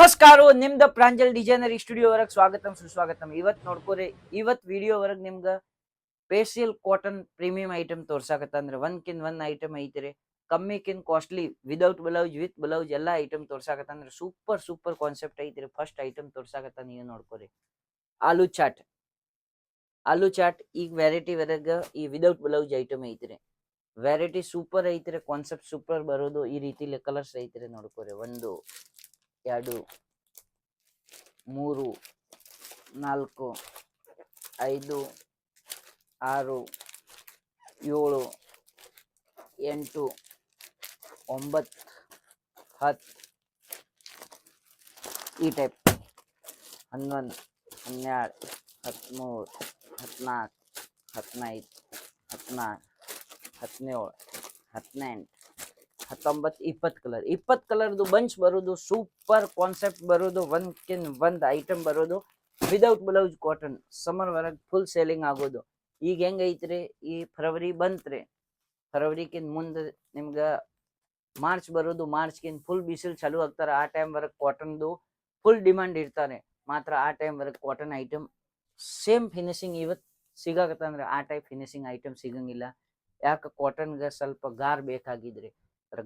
ನಮಸ್ಕಾರ ನಿಮ್ದ Pranjal designer studio ವರೆಗೆ ಸ್ವಾಗತಂ ಸುಸ್ವಾಗತಂ. ಇವತ್ ನೋಡ್ಕೋರಿ, ಇವತ್ ವಿಡಿಯೋ ವರೆಗೆ ನಿಮ್ಗ ಸ್ಪೇಷಿಯಲ್ ಕಾಟನ್ ಪ್ರೀಮಿಯಂ ಐಟಮ್ ತೋರ್ಸಾಕತ್ತಂದ್ರೆ ಒಂದ್ಕಿನ್ ಒಂದ್ ಐಟಮ್ ಐತ್ರಿ. ಕಮ್ಮಿಕಿನ್ costly without blouse with blouse ಎಲ್ಲಾ ಐಟಮ್ ತೋರ್ಸಾಕತ್ತಂದ್ರೆ ಸೂಪರ್ ಸೂಪರ್ ಕಾನ್ಸೆಪ್ಟ್ ಐತ್ರಿ. ಫಸ್ಟ್ ಐಟಮ್ ತೋರ್ಸಾಕತ್ತ ನೀವು ನೋಡ್ಕೋರಿ, ಆಲೂ ಚಾಟ್. ಆಲೂ ಚಾಟ್ ಈಗ ವೆರೈಟಿ ವರೆಗ ಈ ವಿದೌಟ್ ಬ್ಲೌಸ್ ಐಟಮ್ ಐತ್ರಿ. ವೆರೈಟಿ ಸೂಪರ್ ಐತ್ರಿ, ಕಾನ್ಸೆಪ್ಟ್ ಸೂಪರ್ ಬರೋದು. ಈ ರೀತಿ ಕಲರ್ಸ್ ಐತ್ರಿ ನೋಡ್ಕೋರಿ. 1 2 3 4 5 6 7 8 9 10 ಈ ಟೈಪ್ 11 12 13 14 15 16 17 18 19 20 ಕಲರ್, 20 ಕಲರ್ದು ಬಂಚ್ ಬರೋದು. ಸೂಪರ್ ಕಾನ್ಸೆಪ್ಟ್ ಬರೋದು. ಒಂದ್ಕಿನ್ ಒಂದ್ ಐಟಮ್ ಬರೋದು. ವಿದೌಟ್ ಬ್ಲೌಸ್ ಕಾಟನ್ ಸಮ್ಮರ್ ವರೆಗ್ ಫುಲ್ ಸೇಲಿಂಗ್ ಆಗೋದು. ಈಗ ಹೆಂಗ್ ಐತ್ರಿ, ಈ ಫೆಬ್ರವರಿ ಬಂತ್ರಿ, ಫೆಬ್ರವರಿಕಿನ್ ಮುಂದೆ ನಿಮ್ಗ ಮಾರ್ಚ್ ಬರೋದು. ಮಾರ್ಚ್ಕಿನ್ ಫುಲ್ ಬಿಸಿಲು ಚಾಲು ಆಗ್ತಾರ. ಆ ಟೈಮ್ ವರೆಗ್ ಕಾಟನ್ದು ಫುಲ್ ಡಿಮಾಂಡ್ ಇರ್ತಾನೆ. ಮಾತ್ರ ಆ ಟೈಮ್ ವರೆಗ್ ಕಾಟನ್ ಐಟಮ್ ಸೇಮ್ ಫಿನಿಶಿಂಗ್ ಇವತ್ ಸಿಗಾಕತ್ತಂದ್ರೆ ಆ ಟೈಪ್ ಫಿನಿಶಿಂಗ್ ಐಟಮ್ ಸಿಗಂಗಿಲ್ಲ. ಯಾಕೆ, ಕಾಟನ್ಗೆ ಸ್ವಲ್ಪ ಗಾರ್ ಬೇಕಾಗಿದ್ರಿ.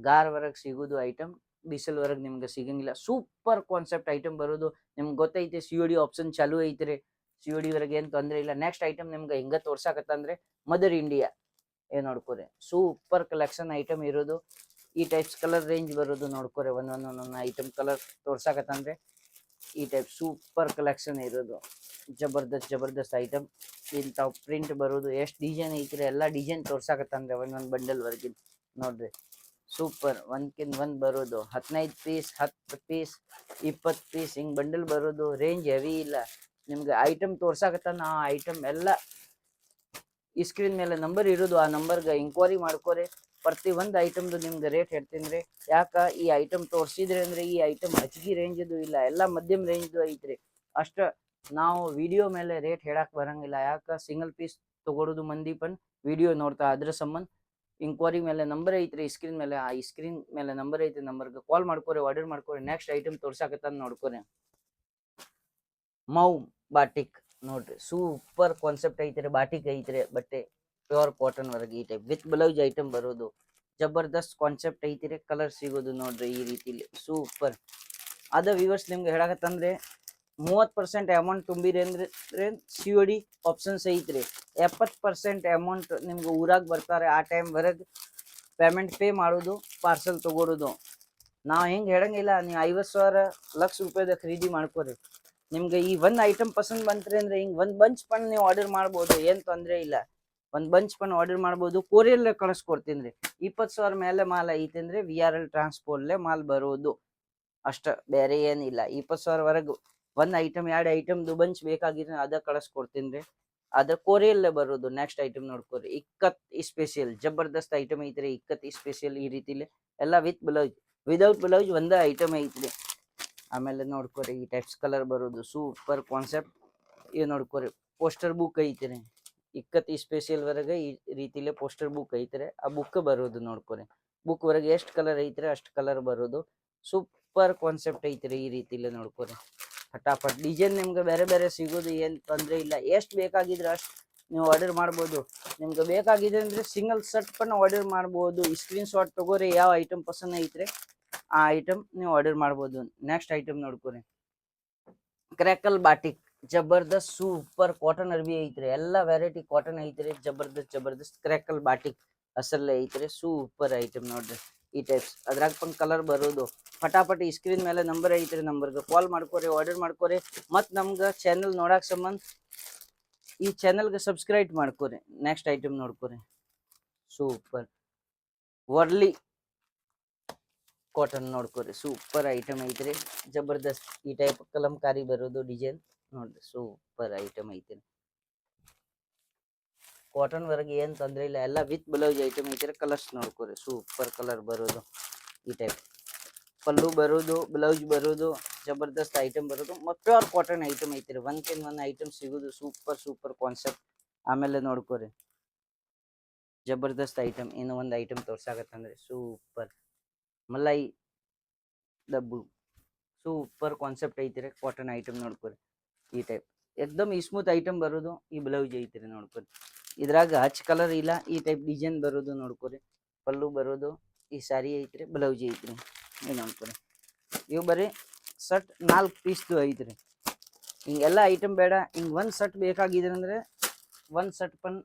ಗಾರ್ ವರೆಗ್ ಸಿಗೋದು ಐಟಮ್ ಬಿಸಿಲ್ ವರೆಗ್ ನಿಮ್ಗೆ ಸಿಗಂಗಿಲ್ಲ. ಸೂಪರ್ ಕಾನ್ಸೆಪ್ಟ್ ಐಟಮ್ ಬರೋದು. ನಿಮ್ಗೆ ಗೊತ್ತೈತಿ COD ಆಪ್ಷನ್ ಚಾಲು ಐತ್ರಿ. COD ವರೆಗೆ ಏನ್ ತೊಂದ್ರೆ ಇಲ್ಲ. ನೆಕ್ಸ್ಟ್ ಐಟಮ್ ನಿಮ್ಗೆ ಹಿಂಗ ತೋರ್ಸಾಕತ್ತಂದ್ರೆ ಮದರ್ ಇಂಡಿಯಾ ಏನ್ ನೋಡ್ಕೋರಿ. ಸೂಪರ್ ಕಲೆಕ್ಷನ್ ಐಟಮ್ ಇರೋದು. ಈ ಟೈಪ್ಸ್ ಕಲರ್ ರೇಂಜ್ ಬರೋದು ನೋಡ್ಕೋರಿ. ಒಂದೊಂದೊಂದೊಂದು ಐಟಮ್ ಕಲರ್ ತೋರ್ಸಾಕತ್ತಂದ್ರೆ ಈ ಟೈಪ್ ಸೂಪರ್ ಕಲೆಕ್ಷನ್ ಇರೋದು. ಜಬರ್ದಸ್ತ್ ಐಟಮ್. ಇಂಥವ್ ಪ್ರಿಂಟ್ ಬರೋದು. ಎಷ್ಟು ಡಿಸೈನ್ ಐತ್ರಿ, ಎಲ್ಲಾ ಡಿಸೈನ್ ತೋರ್ಸಾಕತ್ತಂದ್ರೆ ಒಂದೊಂದ್ ಬಂಡಲ್ ವರ್ಗಿನ್ ನೋಡ್ರಿ. ಸೂಪರ್ ಒಂದ್ಕಿನ್ ಒಂದ್ ಬರೋದು. 15 ಪೀಸ್ 10 ಪೀಸ್ 20 ಪೀಸ್ ಹಿಂಗ್ ಬಂಡಲ್ ಬರೋದು. ರೇಂಜ್ ಹೆವಿ ಇಲ್ಲ. ನಿಮ್ಗೆ ಐಟಮ್ ತೋರ್ಸಾಕತ್ತಾನ, ಆ ಐಟಮ್ ಎಲ್ಲ ಈ ಸ್ಕ್ರೀನ್ ಮೇಲೆ ನಂಬರ್ ಇರೋದು. ಆ ನಂಬರ್ಗೆ ಇಂಕ್ವೈರಿ ಮಾಡ್ಕೋರಿ. ಪ್ರತಿ ಒಂದು ಐಟಮ್ದು ನಿಮ್ಗೆ ರೇಟ್ ಹೇಳ್ತೀನಿ. ಯಾಕ, ಈ ಐಟಮ್ ತೋರಿಸಿದ್ರಿ ಅಂದ್ರೆ ಈ ಐಟಮ್ HG ರೇಂಜ್ದು ಇಲ್ಲ, ಎಲ್ಲ ಮಧ್ಯಮ ರೇಂಜ್ದು ಐತ್ರಿ. ಅಷ್ಟ ನಾವು ವಿಡಿಯೋ ಮೇಲೆ ರೇಟ್ ಹೇಳಕ್ ಬರಂಗಿಲ್ಲ. ಯಾಕ, ಸಿಂಗಲ್ ಪೀಸ್ ತಗೊಳೋದು ಮಂದಿ ಪನ್ ವಿಡಿಯೋ ನೋಡ್ತಾ. ಅದ್ರ ಸಂಬಂಧ ಇಂಕ್ವೈರಿ ಮೇಲೆ ನಂಬರ್ ಐತ್ರಿ ಸ್ಕ್ರೀನ್ ಮೇಲೆ. ಆ ಸ್ಕ್ರೀನ್ ಮೇಲೆ ನಂಬರ್ ಐತಿ, ನಂಬರ್ಗೆ ಕಾಲ್ ಮಾಡ್ಕೋರಿ, ಆರ್ಡರ್ ಮಾಡ್ಕೋರಿ. ನೆಕ್ಸ್ಟ್ ಐಟಮ್ ತೋರ್ಸಾಕತ್ತ ನೋಡ್ಕೋರಿ. ಮೌ ಬಾಟಿಕ್ ನೋಡ್ರಿ. ಸೂಪರ್ ಕಾನ್ಸೆಪ್ಟ್ ಐತ್ರಿ. ಬಾಟಿಕ್ ಐತ್ರಿ ಬಟ್ಟೆ, ಪ್ಯೂರ್ ಕಾಟನ್ ವರೆಗೆ ಈ ಟೈಪ್ ವಿತ್ ಬ್ಲೌಸ್ ಐಟಮ್ ಬರೋದು. ಜಬರ್ದಸ್ತ್ ಕಾನ್ಸೆಪ್ಟ್ ಐತಿರಿ. ಕಲರ್ ಸಿಗೋದು ನೋಡ್ರಿ ಈ ರೀತಿಲಿ. ಸೂಪರ್ ಅದ ವ್ಯೂವರ್ಸ್, ನಿಮ್ಗೆ ಹೇಳಕತ್ತಂದ್ರೆ 30% ಅಮೌಂಟ್ ತುಂಬಿರಿ ಅಂದ್ರೆ COD ಆಪ್ಷನ್ಸ್ ಐತ್ರಿ. 70% ಅಮೌಂಟ್ ನಿಮ್ಗೆ ಊರಾಗ ಬರ್ತಾರೆ. ಆ ಟೈಮ್ ವರೆಗೆ ಪೇಮೆಂಟ್ ಪೇ ಮಾಡೋದು, ಪಾರ್ಸಲ್ ತಗೊಳೋದು. ನಾವು ಹಿಂಗೆ ಹೇಳಂಗಿಲ್ಲ. ನೀವು 50,000 ಲಕ್ಷ ರೂಪಾಯಿದ ಖರೀದಿ ಮಾಡ್ಕೋರಿ. ನಿಮ್ಗೆ ಈ ಒಂದ್ ಐಟಮ್ ಪಸಂದ್ ಬಂತ್ರಿ ಅಂದ್ರೆ ಹಿಂಗ್ ಒಂದ್ ಬಂಚ್ ಪಣ್ ನೀವು ಆರ್ಡರ್ ಮಾಡ್ಬೋದು. ಏನ್ ತೊಂದ್ರೆ ಇಲ್ಲ. ಒಂದ್ ಬಂಚ್ ಪಣ್ ಆರ್ಡರ್ ಮಾಡ್ಬೋದು. ಕೊರಿಯರ್ ಕಳಿಸ್ಕೊಡ್ತೀನಿ. 20,000 ಮೇಲೆ ಮಾಲ್ ಐತಿ ಅಂದ್ರೆ VRL ಟ್ರಾನ್ಸ್ಪೋರ್ಟ್ಲೆ ಮಾಲ್ ಬರೋದು. ಅಷ್ಟ ಬೇರೆ ಏನಿಲ್ಲ. 20,000 ವರೆಗೂ ಒಂದ್ ಐಟಮ್ 2 ಐಟಮ್ದು ಬಂಚ್ ಬೇಕಾಗಿದ್ರೆ ಅದ ಕಳಿಸ್ಕೊಡ್ತೀನಿ. ಅದ ಕೊರಿಯಲ್ಲೇ ಬರೋದು. ನೆಕ್ಸ್ಟ್ ಐಟಮ್ ನೋಡ್ಕೋರಿ. ಇಕ್ಕತ್ ಸ್ಪೆಷಲ್ ಜಬರ್ದಸ್ತ್ ಐಟಮ್ ಐತ್ರಿ. ಇಕ್ಕತ್ ಸ್ಪೆಷಲ್ ಈ ರೀತಿಲಿ ಎಲ್ಲ ವಿತ್ ಬ್ಲೌಸ್, ವಿದೌಟ್ ಬ್ಲೌಸ್ ಒಂದೇ ಐಟಮ್ ಐತ್ರಿ. ಆಮೇಲೆ ನೋಡ್ಕೋರಿ ಈ ಟೈಪ್ಸ್ ಕಲರ್ ಬರೋದು. Super concept. ಇದು ನೋಡ್ಕೋರಿ, ಪೋಸ್ಟರ್ ಬುಕ್ ಐತ್ರಿ. ಇಕ್ಕತ್ ಸ್ಪೆಷಲ್ ವರೆಗೆ ಈ ರೀತಿಲಿ ಪೋಸ್ಟರ್ ಬುಕ್ ಐತ್ರಿ. ಆ ಬುಕ್ ಬರೋದು ನೋಡ್ಕೋರಿ. ಬುಕ್ ವರೆಗೆ ಎಷ್ಟು ಕಲರ್ ಐತ್ರಿ ಅಷ್ಟು ಕಲರ್ ಬರೋದು. ಸೂಪರ್ ಕಾನ್ಸೆಪ್ಟ್ ಐತ್ರಿ. ಈ ರೀತಿಲಿ ನೋಡ್ಕೋರಿ. ಫಟಾಫಟ್ ಡಿಸೈನ್ ನಿಮ್ಗೆ ಬೇರೆ ಬೇರೆ ಸಿಗೋದು. ಏನ್ ತೊಂದ್ರೆ ಇಲ್ಲ. ಎಷ್ಟು ಬೇಕಾಗಿದ್ರೆ ಅಷ್ಟು ನೀವು ಆರ್ಡರ್ ಮಾಡ್ಬೋದು. ನಿಮ್ಗೆ ಬೇಕಾಗಿದೆ ಅಂದ್ರೆ ಸಿಂಗಲ್ ಸೆಟ್ ಪನ್ನ ಆರ್ಡರ್ ಮಾಡ್ಬೋದು. ಸ್ಕ್ರೀನ್ ಶಾಟ್ ತಗೋರಿ. ಯಾವ ಐಟಮ್ ಪಸಂದ್ ಐತ್ರಿ ಆ ಐಟಮ್ ನೀವು ಆರ್ಡರ್ ಮಾಡ್ಬೋದು. ನೆಕ್ಸ್ಟ್ ಐಟಮ್ ನೋಡ್ಕೋರಿ, ಕ್ರ್ಯಾಕಲ್ ಬಾಟಿಕ್. ಜಬರ್ದಸ್ತ್ ಸೂಪರ್ ಕಾಟನ್ ಅರ್ಬಿ ಐತ್ರಿ. ಎಲ್ಲಾ ವೆರೈಟಿ ಕಾಟನ್ ಐತ್ರಿ. ಜಬರ್ದಸ್ತ್ ಕ್ರ್ಯಾಕಲ್ ಬಾಟಿಕ್ ಅಸಲ್ಲೇ ಐತ್ರಿ. ಸೂಪರ್ ಐಟಮ್ ನೋಡ್ರಿ ಈ ಟೈಪ್ಸ್. ಅದ್ರಾಗ ಒಂದು ಕಲರ್ ಬರೋದು. ಫಟಾಫಟ್ ಈ ಸ್ಕ್ರೀನ್ ಮೇಲೆ ನಂಬರ್ ಐತ್ರಿ, ನಂಬರ್ಗೆ ಕಾಲ್ ಮಾಡ್ಕೋರಿ, ಆರ್ಡರ್ ಮಾಡ್ಕೋರಿ. ಮತ್ ನಮ್ಗೆ ಚಾನೆಲ್ ನೋಡಕ್ ಸಂಬಂಧ ಈ ಚಾನೆಲ್ಗೆ ಸಬ್ಸ್ಕ್ರೈಬ್ ಮಾಡ್ಕೋರಿ. ನೆಕ್ಸ್ಟ್ ಐಟಮ್ ನೋಡ್ಕೋರಿ, ಸೂಪರ್ ವರ್ಲಿ ಕಾಟನ್ ನೋಡ್ಕೋರಿ. ಸೂಪರ್ ಐಟಮ್ ಐತ್ರಿ. ಜಬರ್ದಸ್ತ್ ಈ ಟೈಪ್ ಕಲಂಕಾರಿ ಬರೋದು ಡಿಸೈನ್ ನೋಡ್ರಿ. ಸೂಪರ್ ಐಟಮ್ ಐತ್ರಿ. ಕಾಟನ್ ವರೆಗೆ ಏನ್ ತೊಂದ್ರೆ ಇಲ್ಲ. ಎಲ್ಲ ವಿತ್ ಬ್ಲೌಸ್ ಐಟಮ್ ಐತ್ರಿ. ಕಲರ್ಸ್ ನೋಡ್ಕೋರಿ. ಸೂಪರ್ ಕಲರ್ ಬರೋದು ಈ ಟೈಪ್. ಪಲ್ಲು ಬರೋದು, ಬ್ಲೌಸ್ ಬರೋದು, ಜಬರ್ದಸ್ತ್ ಐಟಮ್ ಬರೋದು. ಪ್ಯೂರ್ ಕಾಟನ್ ಐಟಮ್ ಐತ್ರಿ. ಒಂದ್ಕಿನ್ ಒಂದ್ ಐಟಮ್ ಸಿಗೋದು. Super concept. ಆಮೇಲೆ ನೋಡ್ಕೋರಿ ಜಬರ್ದಸ್ತ್ ಐಟಮ್. ಇನ್ನು ಒಂದ್ ಐಟಮ್ ತೋರ್ಸಾಕತ್ತಂದ್ರೆ ಸೂಪರ್ ಮಲೈ ಡಬ್ಬು. ಸೂಪರ್ ಕಾನ್ಸೆಪ್ಟ್ ಐತಿರಿ ಕಾಟನ್ ಐಟಮ್ ನೋಡ್ಕೊರಿ ಈ ಟೈಪ್ ಎಕ್ದಮ್ ಸ್ಮೂತ್ ಐಟಮ್ ಬರೋದು ಈ ಬ್ಲೌಸ್ ಐತಿರಿ ನೋಡ್ಕೊರಿ ಇದ್ರಾಗ ಹಚ್ ಕಲರ್ ಇಲ್ಲ ಈ ಟೈಪ್ ಡಿಸೈನ್ ಬರೋದು ನೋಡ್ಕೊರಿ ಪಲ್ಲು ಬರೋದು ಈ ಸಾರಿ ಐತ್ರಿ ಬ್ಲೌಸ್ ಐತ್ರಿ ಇದು ನೋಡ್ಕೊರಿ ಇವು ಬರೀ ಸಟ್ 4 ಪೀಸ್ದು ಐತ್ರಿ ಹಿಂಗೆಲ್ಲ ಐಟಮ್ ಬೇಡ ಹಿಂಗೆ ಒಂದು ಸಟ್ ಬೇಕಾಗಿದೆ ಅಂದ್ರೆ ಒಂದು ಸಟ್ ಪನ್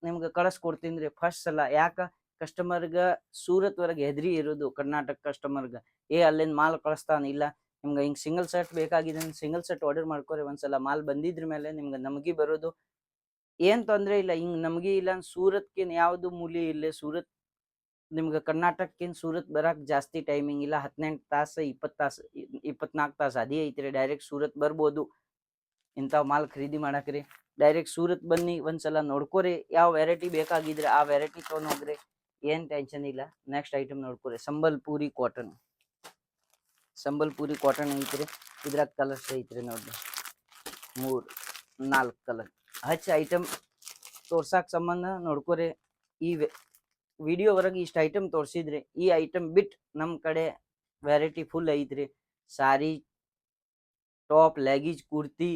ನಿಮ್ಗೆ ಕಳಿಸ್ಕೊಡ್ತೀನಿ ರೀ ಫಸ್ಟ್ ಸಲ ಯಾಕೆ ಕಸ್ಟಮರ್ಗೆ ಸೂರತ್ವರೆಗೆ ಹೆದರಿ ಇರೋದು ಕರ್ನಾಟಕ ಕಸ್ಟಮರ್ಗೆ ಅಲ್ಲಿಂದ ಮಾಲ್ ಕಳಿಸ್ತಾನ ಇಲ್ಲ ನಿಮ್ಗೆ ಹಿಂಗೆ ಸಿಂಗಲ್ ಸೆಟ್ ಬೇಕಾಗಿದೆ ಅಂದ್ರೆ ಸಿಂಗಲ್ ಸೆಟ್ ಆರ್ಡರ್ ಮಾಡ್ಕೊರಿ ಒಂದ್ಸಲ ಮಾಲ್ ಬಂದಿದ್ರ ಮೇಲೆ ನಿಮ್ಗೆ ನಮಗೆ ಬರೋದು ಏನ್ ತೊಂದರೆ ಇಲ್ಲ ಹಿಂಗೆ ನಮಗೆ ಇಲ್ಲ ಸೂರತ್ಕಿನ್ ಯಾವುದು ಮೂಲಿ ಇಲ್ಲ ಸೂರತ್ ನಿಮ್ಗೆ ಕರ್ನಾಟಕಕ್ಕಿಂತ ಸೂರತ್ ಬರಕ್ ಜಾಸ್ತಿ ಟೈಮಿಂಗ್ ಇಲ್ಲ 18 ತಾಸು 20 ತಾಸು 24 ತಾಸು ಅದೇ ಐತ್ರಿ ಡೈರೆಕ್ಟ್ ಸೂರತ್ ಬರ್ಬೋದು ಇಂಥವು ಮಾಲ್ ಖರೀದಿ ಮಾಡಕ್ರಿ ಡೈರೆಕ್ಟ್ ಸೂರತ್ ಬನ್ನಿ ಒಂದ್ಸಲ ನೋಡ್ಕೋರಿ ಯಾವ ವೆರೈಟಿ ಬೇಕಾಗಿದ್ರೆ ಆ ವೆರೈಟಿ ತೊಗೊಂಡ್ ಹೋಗ್ರಿ ಏನ್ ಟೆನ್ಷನ್ ಇಲ್ಲ ನೆಕ್ಸ್ಟ್ ಐಟಮ್ ನೋಡ್ಕೋರಿ ಸಂಬಲ್ಪುರಿ ಕಾಟನ್ ಐತ್ರಿ ಇದ್ರಾಗ ಕಲರ್ಸ್ ಐತ್ರಿ ನೋಡ್ರಿ 3-4 ಕಲರ್ ಹಚ್ಚ ಐಟಮ್ ತೋರ್ಸಾಕ್ ಸಂಬಂಧ ನೋಡ್ಕೋರಿ ಈ ವಿಡಿಯೋ ವರೆಗೆ ಇಷ್ಟ ಐಟಮ್ ತೋರಿಸಿದ್ರಿ ಈ ಐಟಮ್ ಬಿಟ್ ನಮ್ ಕಡೆ ವೆರೈಟಿ ಫುಲ್ ಐತ್ರಿ sari top leggings kurti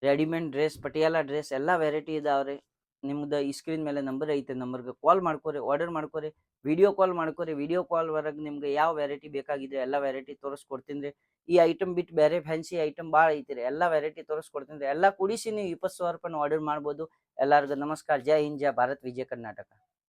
readymade dress Patiala dress ಎಲ್ಲ ವೆರೈಟಿ ಇದಾವ್ರಿ ನಿಮ್ದು ಈ ಸ್ಕ್ರೀನ್ ಮೇಲೆ ನಂಬರ್ ಐತೆ ನಂಬರ್ಗೆ ಕಾಲ್ ಮಾಡ್ಕೊರಿ ಆರ್ಡರ್ ಮಾಡ್ಕೊರಿ ವಿಡಿಯೋ ಕಾಲ್ ಮಾಡ್ಕೊರಿ ವಿಡಿಯೋ ಕಾಲ್ ವರೆಗೆ ನಿಮ್ಗೆ ಯಾವ ವೆರೈಟಿ ಬೇಕಾಗಿದ್ರೆ ಎಲ್ಲ ವೆರೈಟಿ ತೋರಿಸ್ಕೊಡ್ತೀನಿ ರೀ ಈ ಐಟಮ್ ಬಿಟ್ಟು ಬೇರೆ ಫ್ಯಾನ್ಸಿ ಐಟಮ್ ಭಾಳ ಐತಿ ರೀ ಎಲ್ಲ ವೆರೈಟಿ ತೋರಿಸ್ಕೊಡ್ತೀನಿ ರೀ ಎಲ್ಲ ಕೂಡಿಸಿ ನೀವು 20,000 ರೂಪಾಯಿ ಆರ್ಡರ್ ಮಾಡ್ಬೋದು ಎಲ್ಲರಿಗೂ ನಮಸ್ಕಾರ ಜೈ ಹಿಂದ್ ಜೈ ಭಾರತ್ ವಿಜಯ ಕರ್ನಾಟಕ